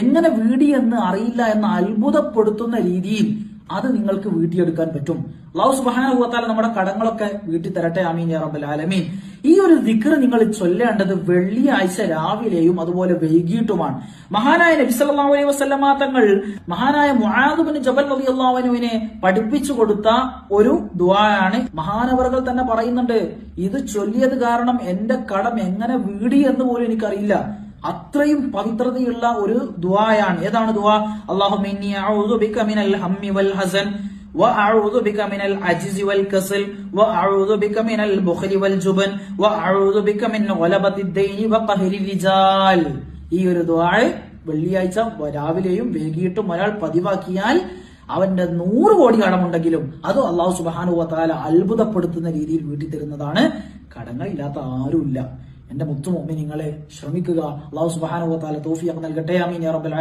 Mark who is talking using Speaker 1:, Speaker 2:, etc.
Speaker 1: എങ്ങനെ വീടിയെന്ന് അറിയില്ല എന്ന അത്ഭുതപ്പെടുത്തുന്ന രീതിയിൽ അത് നിങ്ങൾക്ക് വീട്ടിയെടുക്കാൻ പറ്റും. അല്ലാഹു സുബ്ഹാനഹു വ തആല നമ്മുടെ കടങ്ങളൊക്കെ വീട്ടി തരട്ടെ. ആമീൻ യാ റബ്ബൽ ആലമീൻ. ഈ ഒരു ദിക്ർ നിങ്ങൾ ചൊല്ലേണ്ടത് വെള്ളിയാഴ്ച രാവിലെയും അതുപോലെ വൈകിട്ടുമാണ്. മഹാനായ നബി സല്ലല്ലാഹു അലൈഹി വസല്ലമ തങ്ങൾ മഹാനായ മുആദ് ബിൻ ജബൽ റളിയല്ലാഹു അൻഹുവിനെ പഠിപ്പിച്ചു കൊടുത്ത ഒരു ദുആയാണ്. മഹാനവറുകൾ തന്നെ പറയുന്നുണ്ട്, ഇത് ചൊല്ലിയത് കാരണം എന്റെ കടം എങ്ങനെ വീടി എന്ന് പോലും എനിക്കറിയില്ല. അത്രയും പവിത്രതയുള്ള ഒരു ദുആയാണ്. ഏതാണ് ദുആ? അല്ലാഹുമ്മ ഇന്നി അഊദു ബിക മിനൽ ഹമ്മി വൽ ഹസൻ വഅഊദു ബിക മിനൽ അജ്സി വൽ കസൽ വഅഊദു ബിക മിനൽ ബുഖലി വൽ ജുബൻ വഅഊദു ബിക മിൻ ഗലബത്തിദ് ദൈനി വഖഹരി റിജാൽ. ഈ ഒരു ദുആ വെള്ളിയാഴ്ച രാവിലെയും വൈകിട്ടും ഒരാൾ പതിവാക്കിയാൽ അവന്റെ 100 കോടി കടമുണ്ടെങ്കിലും അത് അല്ലാഹു സുബ്ഹാനഹു വ തആല അത്ഭുതപ്പെടുത്തുന്ന രീതിയിൽ വീട്ടി തരുന്നതാണ്. കടങ്ങളില്ലാത്ത ആരുമില്ല. എന്റെ മുത്തു മുഅ്മിനീങ്ങളെ, ശ്രമിക്കുക. അല്ലാഹു സുബ്ഹാനഹു വ തആല തൗഫീഖ് നൽകട്ടെ. ആമീൻ യാ റബ്ബൽ ആലമീൻ.